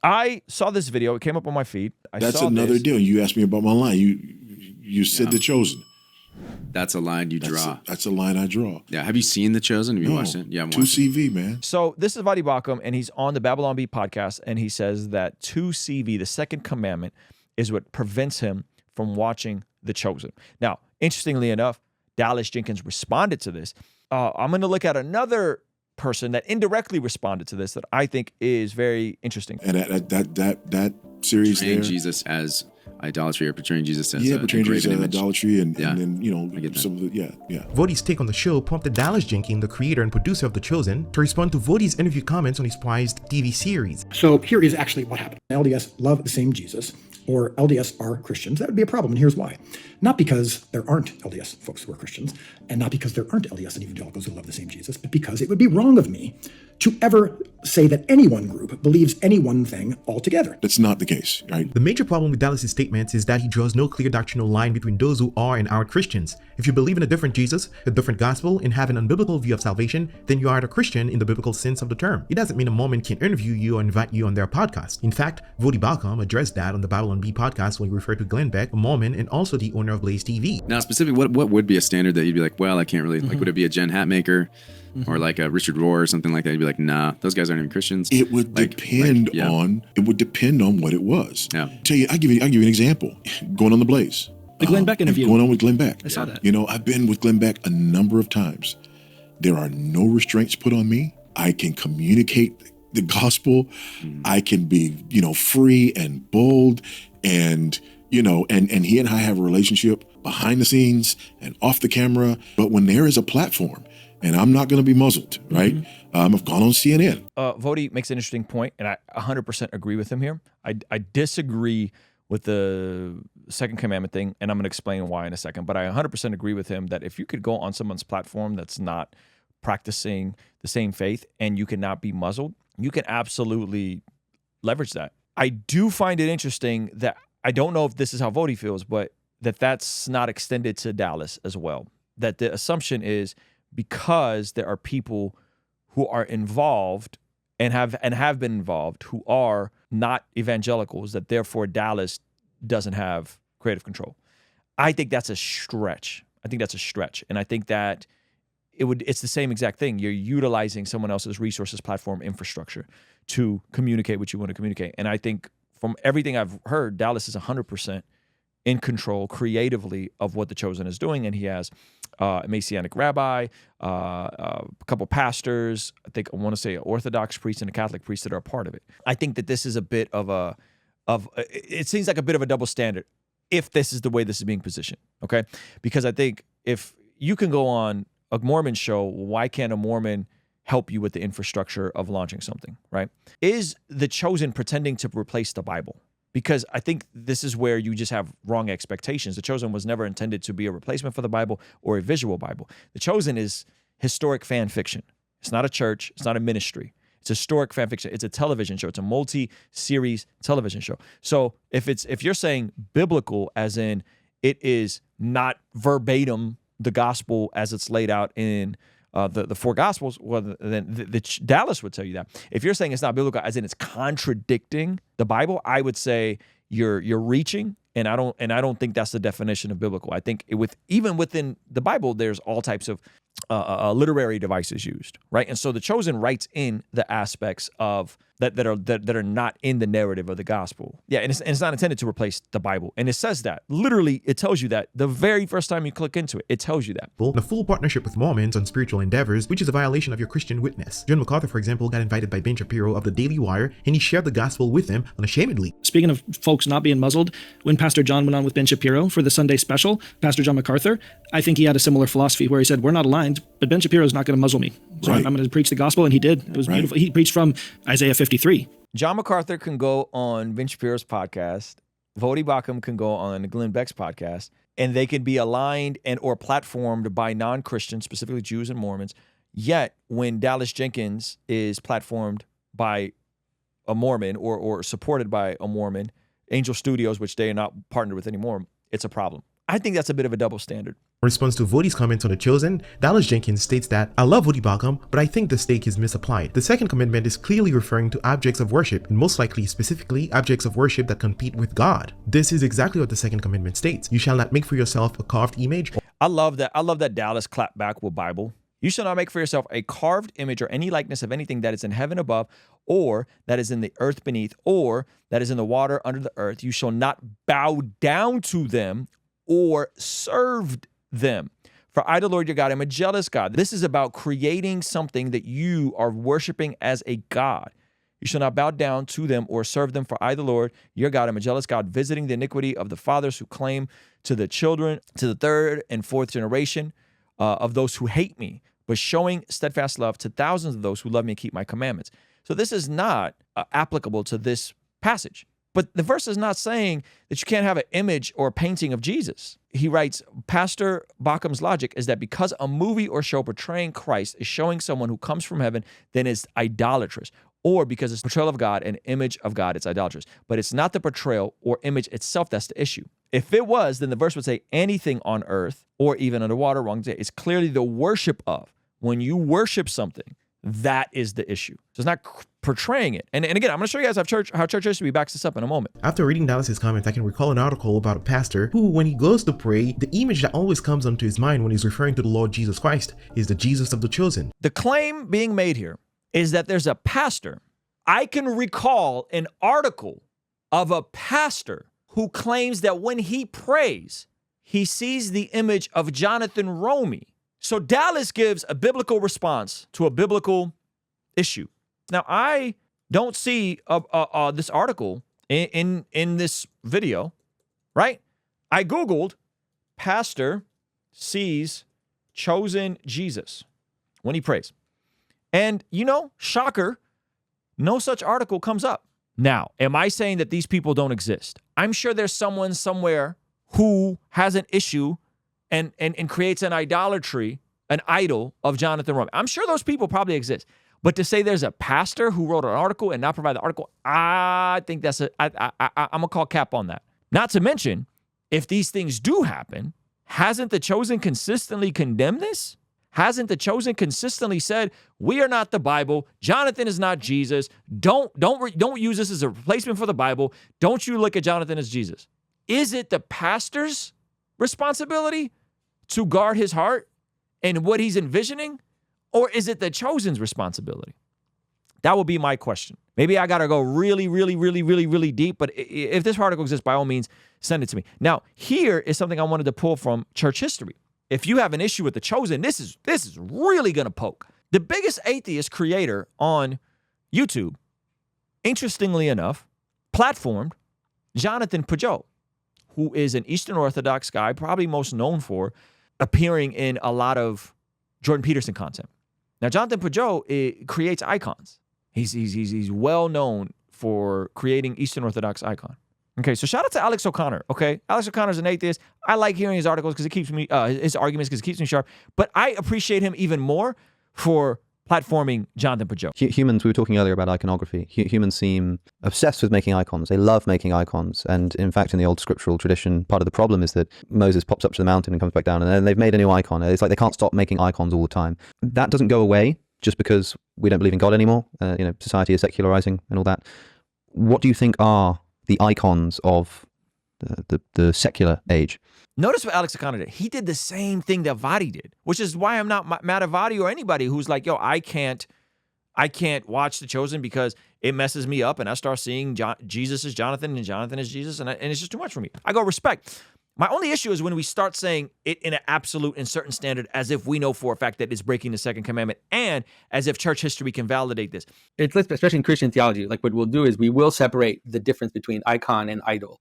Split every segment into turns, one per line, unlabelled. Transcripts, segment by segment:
I saw this video. It came up on my feed.
That's another deal. You asked me about my line. You said The Chosen.
That's a line you draw.
That's a line I draw.
Yeah. Have you seen The Chosen? Have you watched it? Yeah, I'm
2CV,
man.
So this is Voddie Baucham, and he's on the Babylon Bee podcast, and he says that 2CV, the second commandment, is what prevents him from watching The Chosen. Now, interestingly enough, Dallas Jenkins responded to this. I'm going to look at another person that indirectly responded to this that I think is very interesting.
And that series
portraying
there,
Jesus as idolatry, or portraying Jesus as
portraying Jesus as idolatry, and then
some
of the
Voddie's take on the show prompted Dallas Jenkins, the creator and producer of The Chosen, to respond to Voddie's interview comments on his prized TV series.
So here is actually what happened. LDS love the same Jesus, or LDS are Christians. That would be a problem, and here's why. Not because there aren't LDS folks who are Christians, and not because there aren't LDS and evangelicals who love the same Jesus, but because it would be wrong of me to ever say that any one group believes any one thing altogether.
That's not the case, right?
The major problem with Dallas's statements is that he draws no clear doctrinal line between those who are and aren't Christians. If you believe in a different Jesus, a different gospel, and have an unbiblical view of salvation, then you are a Christian in the biblical sense of the term. It doesn't mean a Mormon can interview you or invite you on their podcast. In fact, Voddie Baucham addressed that on the Babylon Bee podcast when he referred to Glenn Beck, a Mormon and also the owner of Blaze TV.
Now, specifically, what would be a standard that you'd be like, well, I can't really, like, would it be a Jen Hatmaker? Or like a Richard Rohr or something like that? You'd be like, nah, those guys aren't even Christians.
It would depend on what it was.
Yeah.
I'll give you an example. Going on the Blaze.
The Glenn Beck interview.
Going on with Glenn Beck.
I saw that.
I've been with Glenn Beck a number of times. There are no restraints put on me. I can communicate the gospel. I can be, free and bold, and and he and I have a relationship behind the scenes and off the camera. But when there is a platform, and I'm not going to be muzzled, right? I've gone on CNN.
Voddie makes an interesting point, and I 100% agree with him here. I disagree with the second commandment thing, and I'm going to explain why in a second. But I 100% agree with him that if you could go on someone's platform that's not practicing the same faith and you cannot be muzzled, you can absolutely leverage that. I do find it interesting that I don't know if this is how Voddie feels, but that's not extended to Dallas as well. That the assumption is, because there are people who are involved and have been involved who are not evangelicals, that therefore Dallas doesn't have creative control. I think that's a stretch. And I think that it's the same exact thing. You're utilizing someone else's resources, platform, infrastructure to communicate what you want to communicate. And I think from everything I've heard, Dallas is 100% in control creatively of what The Chosen is doing. And he has a Messianic rabbi, a couple pastors, I want to say an Orthodox priest and a Catholic priest that are a part of it. I think that this is a bit it seems like a bit of a double standard if this is the way this is being positioned, okay? Because I think if you can go on a Mormon show, why can't a Mormon help you with the infrastructure of launching something, right? Is The Chosen pretending to replace the Bible? Because I think this is where you just have wrong expectations. The Chosen was never intended to be a replacement for the Bible or a visual Bible. The Chosen is historic fan fiction. It's not a church. It's not a ministry. It's historic fan fiction. It's a television show. It's a multi-series television show. So if you're saying biblical, as in it is not verbatim the gospel as it's laid out in the four gospels, well, then Dallas would tell you that. If you're saying it's not biblical, as in it's contradicting the Bible, I would say you're reaching, and I don't think that's the definition of biblical. I think even within the Bible, there's all types of literary devices used, right? And so The Chosen writes in the aspects of that are not in the narrative of the gospel. Yeah, and it's not intended to replace the Bible. And it says that. Literally, it tells you that. The very first time you click into it, it tells you that.
A full partnership with Mormons on spiritual endeavors, which is a violation of your Christian witness. John MacArthur, for example, got invited by Ben Shapiro of the Daily Wire, and he shared the gospel with them unashamedly.
Speaking of folks not being muzzled, when Pastor John went on with Ben Shapiro for the Sunday special, Pastor John MacArthur, I think he had a similar philosophy where he said, we're not aligned, but Ben Shapiro's not going to muzzle me. So I'm going to preach the gospel, and he did. It was beautiful. He preached from Isaiah 53.
John MacArthur can go on Ben Shapiro's podcast. Voddie Baucham can go on Glenn Beck's podcast, and they can be aligned and or platformed by non-Christians, specifically Jews and Mormons. Yet, when Dallas Jenkins is platformed by a Mormon or supported by a Mormon, Angel Studios, which they are not partnered with anymore, it's a problem. I think that's a bit of a double standard.
In response to Voddie's comments on The Chosen, Dallas Jenkins states that, I love Voddie Baucham, but I think the stake is misapplied. The second commandment is clearly referring to objects of worship, and most likely specifically objects of worship that compete with God. This is exactly what the second commandment states. You shall not make for yourself a carved image.
I love that Dallas clapped back with Bible. You shall not make for yourself a carved image or any likeness of anything that is in heaven above, or that is in the earth beneath, or that is in the water under the earth. You shall not bow down to them or serve them. For I, the Lord your God, am a jealous God. This is about creating something that you are worshiping as a God. You shall not bow down to them or serve them, for I, the Lord your God, am a jealous God, visiting the iniquity of the fathers who claim to the children, to the third and fourth generation of those who hate me, but showing steadfast love to thousands of those who love me and keep my commandments. So this is not applicable to this passage. But the verse is not saying that you can't have an image or a painting of Jesus. He writes, Pastor Baucham's logic is that because a movie or show portraying Christ is showing someone who comes from heaven, then it's idolatrous. Or because it's portrayal of God, an image of God, it's idolatrous. But it's not the portrayal or image itself that's the issue. If it was, then the verse would say anything on earth or even underwater, wrong day. It's clearly the worship of. When you worship something, that is the issue. So it's not portraying it. And again, I'm going to show you guys how church history backs this up in a moment.
After reading Dallas's comments, I can recall an article about a pastor who, when he goes to pray, the image that always comes onto his mind when he's referring to the Lord Jesus Christ is the Jesus of the chosen.
The claim being made here is that there's a pastor. I can recall an article of a pastor who claims that when he prays, he sees the image of Jonathan Romy. So Dallas gives a biblical response to a biblical issue. Now, I don't see this article in this video, right? I Googled pastor sees chosen Jesus when he prays. And, shocker, no such article comes up. Now, am I saying that these people don't exist? I'm sure there's someone somewhere who has an issue and creates an idolatry, an idol of Jonathan Romy. I'm sure those people probably exist. But to say there's a pastor who wrote an article and not provide the article, I think I'm going to call cap on that. Not to mention, if these things do happen, hasn't the chosen consistently condemned this? Hasn't the chosen consistently said, we are not the Bible, Jonathan is not Jesus, don't use this as a replacement for the Bible, don't you look at Jonathan as Jesus? Is it the pastor's responsibility to guard his heart and what he's envisioning? Or is it the chosen's responsibility? That would be my question. Maybe I got to go really, really, really, really, really deep, but if this article exists, by all means, send it to me. Now, here is something I wanted to pull from church history. If you have an issue with the chosen, this is really going to poke. The biggest atheist creator on YouTube, interestingly enough, platformed Jonathan Pajot, who is an Eastern Orthodox guy, probably most known for appearing in a lot of Jordan Peterson content. Now, Jonathan Pajot creates icons. He's well known for creating Eastern Orthodox icon. Okay, so shout out to Alex O'Connor. Okay, Alex O'Connor's an atheist. I like hearing his articles because it keeps me his arguments because it keeps me sharp. But I appreciate him even more for platforming Jonathan Pajot.
Humans, we were talking earlier about iconography. Humans seem obsessed with making icons. They love making icons. And in fact, in the old scriptural tradition, part of the problem is that Moses pops up to the mountain and comes back down, and then they've made a new icon. It's like they can't stop making icons all the time. That doesn't go away just because we don't believe in God anymore. Society is secularizing and all that. What do you think are the icons of the secular age?
Notice what Alex O'Connor did. He did the same thing that Voddie did, which is why I'm not mad at Voddie or anybody who's like, yo, I can't watch The Chosen because it messes me up and I start seeing Jesus is Jonathan and Jonathan is Jesus and it's just too much for me. I go, respect. My only issue is when we start saying it in an absolute and certain standard as if we know for a fact that it's breaking the second commandment and as if church history can validate this.
It's especially in Christian theology, like what we'll do is we will separate the difference between icon and idol.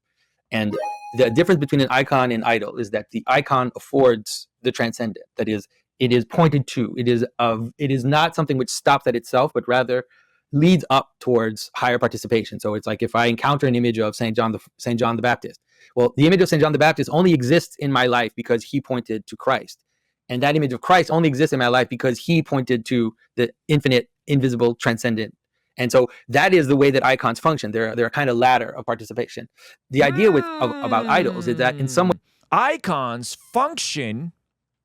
And the difference between an icon and idol is that the icon affords the transcendent. That is, it is pointed to. It is not something which stops at itself, but rather leads up towards higher participation. So it's like if I encounter an image of Saint John the Baptist, well, the image of Saint John the Baptist only exists in my life because he pointed to Christ. And that image of Christ only exists in my life because he pointed to the infinite, invisible, transcendent. And so that is the way that icons function. They're a kind of ladder of participation. The idea about idols is that in some way,
icons function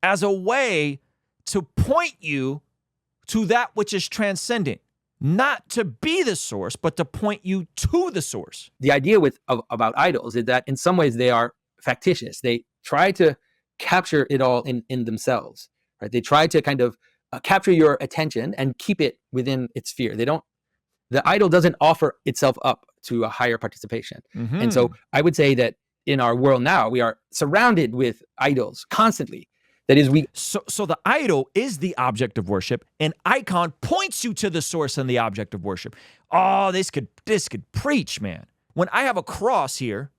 as a way to point you to that which is transcendent, not to be the source, but to point you to the source.
The idea about idols is that in some ways they are factitious. They try to capture it all in themselves, right? They try to kind of capture your attention and keep it within its sphere. The idol doesn't offer itself up to a higher participation. And so I would say that in our world now, we are surrounded with idols constantly. That is,
so the idol is the object of worship, and icon points you to the source and the object of worship. Oh, this could preach, man. When I have a cross here,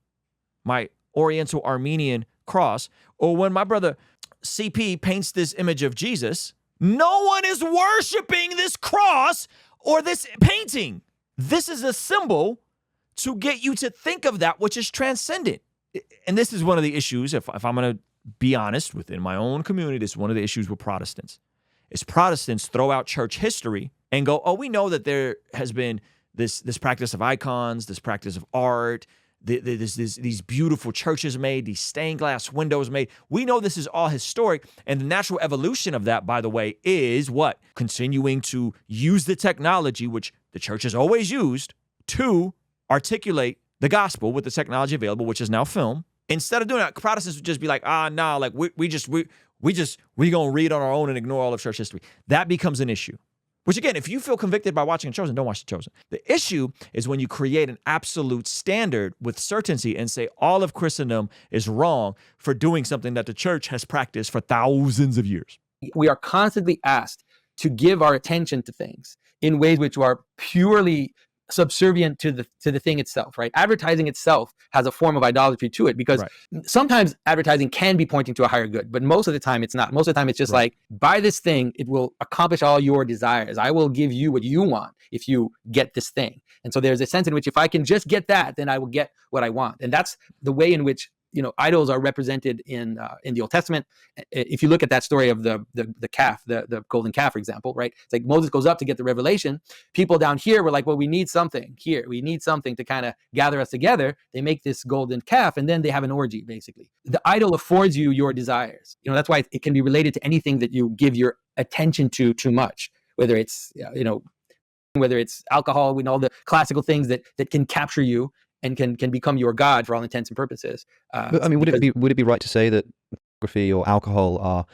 my Oriental Armenian cross, or when my brother CP paints this image of Jesus, no one is worshiping this cross or this painting. This is a symbol to get you to think of that which is transcendent. And this is one of the issues, if I'm going to be honest, within my own community, this is one of the issues with Protestants. Is Protestants throw out church history and go, oh, we know that there has been this practice of icons, this practice of art, these beautiful churches made, these stained glass windows made. We know this is all historic, and the natural evolution of that, by the way, is what? Continuing to use the technology, which the church has always used, to articulate the gospel with the technology available, which is now film. Instead of doing that, Protestants would just be like, like we gonna read on our own and ignore all of church history. That becomes an issue. Which again, if you feel convicted by watching Chosen, don't watch The Chosen. The issue is when you create an absolute standard with certainty and say all of Christendom is wrong for doing something that the church has practiced for thousands of years.
We are constantly asked to give our attention to things in ways which are purely subservient to the thing itself, right? Advertising itself has a form of idolatry to it, because sometimes advertising can be pointing to a higher good, but most of the time it's not. Most of the time it's just like, buy this thing, it will accomplish all your desires. I will give you what you want if you get this thing. And so there's a sense in which if I can just get that, then I will get what I want. And that's the way in which idols are represented in the Old Testament. If you look at that story of the calf, the golden calf, for example, right? It's like Moses goes up to get the revelation. People down here were like, well, we need something here. We need something to kind of gather us together. They make this golden calf, and then they have an orgy, basically. The idol affords you your desires. That's why it can be related to anything that you give your attention to too much, whether it's, whether it's alcohol and all the classical things that can capture you and can become your god for all intents and purposes.
But, I mean, would it be right to say that pornography or alcohol are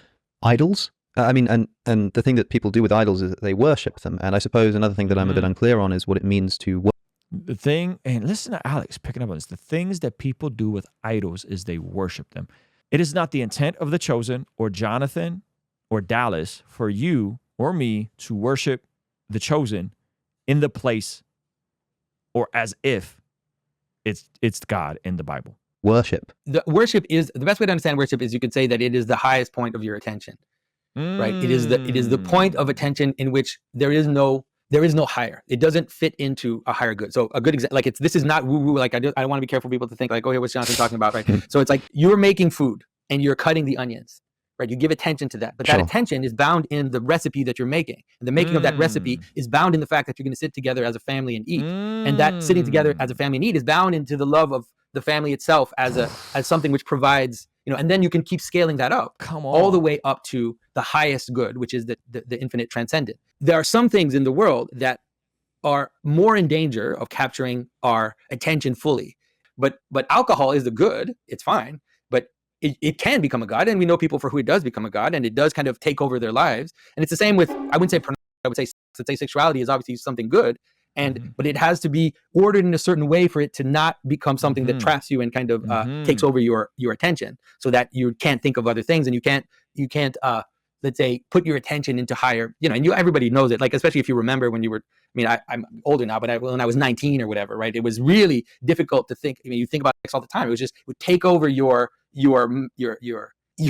idols? And the thing that people do with idols is that they worship them. And I suppose another thing that I'm a bit unclear on is what it means to worship.
The thing, and listen to Alex picking up on this, the things that people do with idols is they worship them. It is not the intent of The Chosen or Jonathan or Dallas for you or me to worship The Chosen in the place or as if it's God in the Bible.
Worship.
The best way to understand worship is you could say that it is the highest point of your attention, right? It is the point of attention in which there is no higher. It doesn't fit into a higher good. So a good example, like this is not woo woo. Like I want to be careful for people to think like, oh yeah, what's Jonathan talking about, right? So it's like you're making food and you're cutting the onions, right? You give attention to that, but that attention is bound in the recipe that you're making. And the making of that recipe is bound in the fact that you're going to sit together as a family and eat. And that sitting together as a family and eat is bound into the love of the family itself as something which provides, and then you can keep scaling that up all the way up to the highest good, which is the infinite transcendent. There are some things in the world that are more in danger of capturing our attention fully. But alcohol is the good, it's fine. But it can become a god, and we know people for who it does become a god, and it does kind of take over their lives. And it's the same with, I wouldn't say pornography, I would say sexuality is obviously something good, but it has to be ordered in a certain way for it to not become something that traps you and kind of takes over your attention, so that you can't think of other things, and you can't let's say put your attention into higher, and everybody knows it, like especially if you remember when you were, I'm older now, but when I was 19 or whatever, right? It was really difficult to think. You think about sex all the time. It would take over your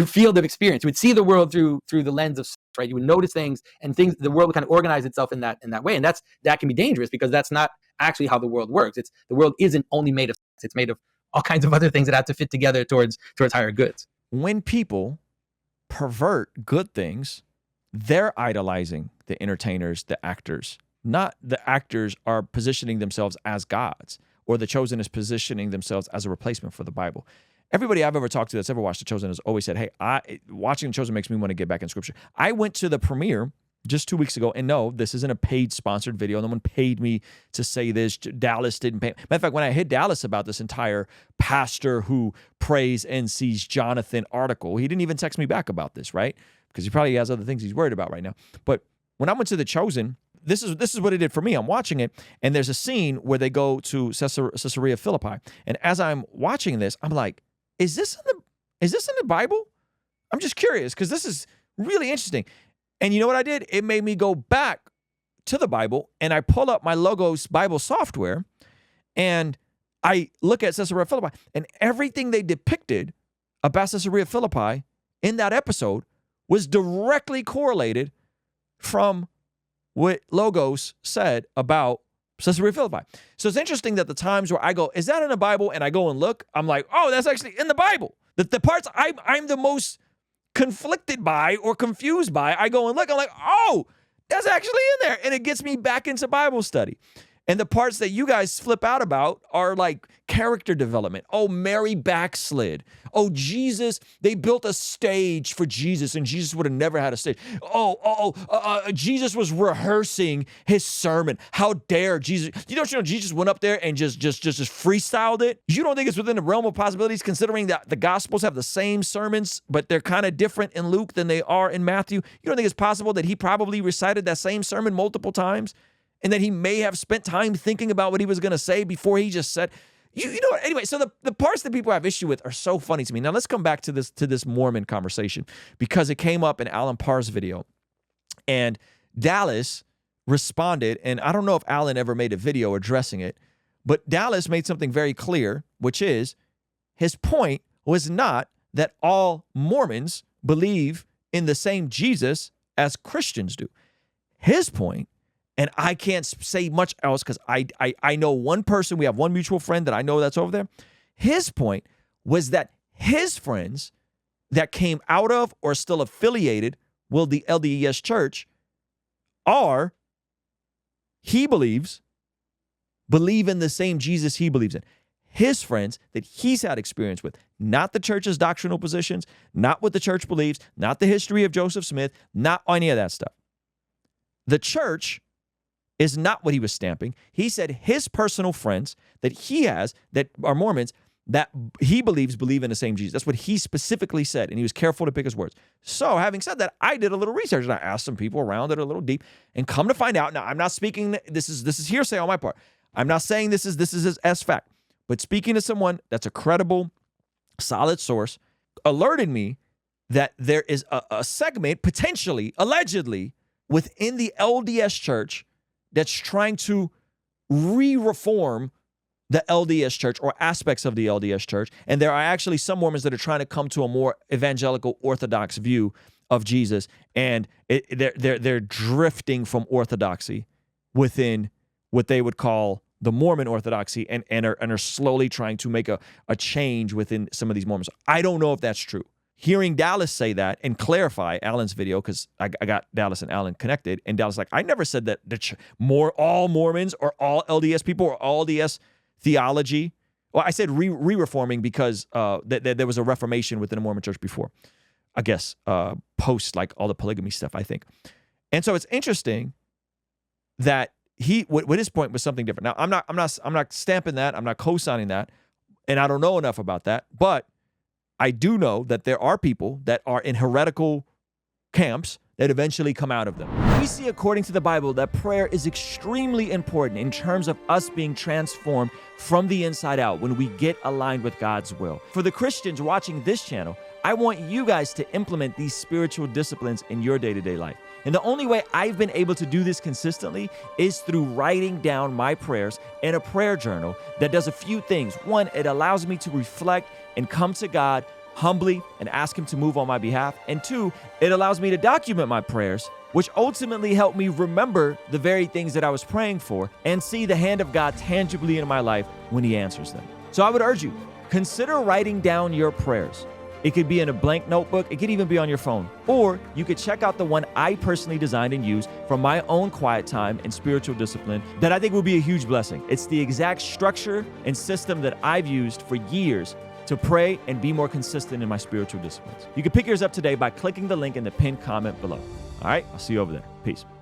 field of experience. You would see the world through the lens of sex, right? You would notice things, and the world would kind of organize itself in that way. And that can be dangerous, because that's not actually how the world works. The world isn't only made of sex. It's made of all kinds of other things that have to fit together towards higher goods.
When people pervert good things, they're idolizing the entertainers, the actors. Not the actors are positioning themselves as gods, or The Chosen is positioning themselves as a replacement for the Bible. everybody I've ever talked to that's ever watched The Chosen has always said, hey, watching The Chosen makes me want to get back in Scripture. I went to the premiere just 2 weeks ago, and no, this isn't a paid sponsored video. No one paid me to say this. Dallas didn't pay. Matter of fact, when I hit Dallas about this entire pastor who prays and sees Jonathan article, he didn't even text me back about this, right? Because he probably has other things he's worried about right now. But when I went to The Chosen, this is what it did for me. I'm watching it, and there's a scene where they go to Caesarea Philippi. And as I'm watching this, I'm like, is this in the Bible? I'm just curious because this is really interesting. And you know what I did? It made me go back to the Bible, and I pull up my Logos Bible software, and I look at Caesarea Philippi, and everything they depicted about Caesarea Philippi in that episode was directly correlated from what Logos said about Caesarea Philippi. So it's interesting that the times where I go, is that in the Bible? And I go and look, I'm like, oh, that's actually in the Bible. The parts I'm the most conflicted by or confused by, I go and look, I'm like, oh, that's actually in there. And it gets me back into Bible study. And the parts that you guys flip out about are like character development. Oh, Mary backslid. Oh, Jesus, they built a stage for Jesus, and Jesus would have never had a stage. Jesus was rehearsing his sermon. How dare Jesus? You know, Jesus went up there and just freestyled it. You don't think it's within the realm of possibilities, considering that the Gospels have the same sermons, but they're kind of different in Luke than they are in Matthew? You don't think it's possible that he probably recited that same sermon multiple times? And that he may have spent time thinking about what he was going to say before he just said, you know what? Anyway, so the parts that people have issue with are so funny to me. Now let's come back to this Mormon conversation, because it came up in Alan Parr's video, and Dallas responded. And I don't know if Alan ever made a video addressing it, but Dallas made something very clear, which is his point was not that all Mormons believe in the same Jesus as Christians do. His point, and I can't say much else because I know one person, we have one mutual friend that I know that's over there. His point was that his friends that came out of or still affiliated with the LDS church are, he believes, believe in the same Jesus he believes in. His friends that he's had experience with, not the church's doctrinal positions, not what the church believes, not the history of Joseph Smith, not any of that stuff. The church is not what he was stamping. He said his personal friends that he has that are Mormons that he believes believe in the same Jesus. That's what he specifically said, and he was careful to pick his words. So having said that, I did a little research, and I asked some people around it a little deep, and come to find out, now I'm not speaking, this is hearsay on my part. I'm not saying this is as fact, but speaking to someone that's a credible, solid source, alerted me that there is a segment, potentially, allegedly, within the LDS church that's trying to re-reform the LDS church or aspects of the LDS church. And there are actually some Mormons that are trying to come to a more evangelical Orthodox view of Jesus. And they're drifting from orthodoxy within what they would call the Mormon orthodoxy and are slowly trying to make a change within some of these Mormons. I don't know if that's true. Hearing Dallas say that and clarify Alan's video, because I got Dallas and Alan connected, and Dallas like, I never said that all Mormons or all LDS people or all LDS theology. Well, I said re-reforming because there was a reformation within the Mormon church before, I guess, post like all the polygamy stuff, I think. And so it's interesting that what his point was something different. Now, I'm not stamping that, I'm not co-signing that, and I don't know enough about that, but I do know that there are people that are in heretical camps that eventually come out of them. We see, according to the Bible, that prayer is extremely important in terms of us being transformed from the inside out when we get aligned with God's will. For the Christians watching this channel, I want you guys to implement these spiritual disciplines in your day-to-day life. And the only way I've been able to do this consistently is through writing down my prayers in a prayer journal that does a few things. One, it allows me to reflect and come to God humbly and ask him to move on my behalf. And two, it allows me to document my prayers, which ultimately help me remember the very things that I was praying for and see the hand of God tangibly in my life when he answers them. So I would urge you, consider writing down your prayers. It could be in a blank notebook. It could even be on your phone. Or you could check out the one I personally designed and used for my own quiet time and spiritual discipline that I think will be a huge blessing. It's the exact structure and system that I've used for years to pray and be more consistent in my spiritual disciplines. You can pick yours up today by clicking the link in the pinned comment below. All right, I'll see you over there. Peace.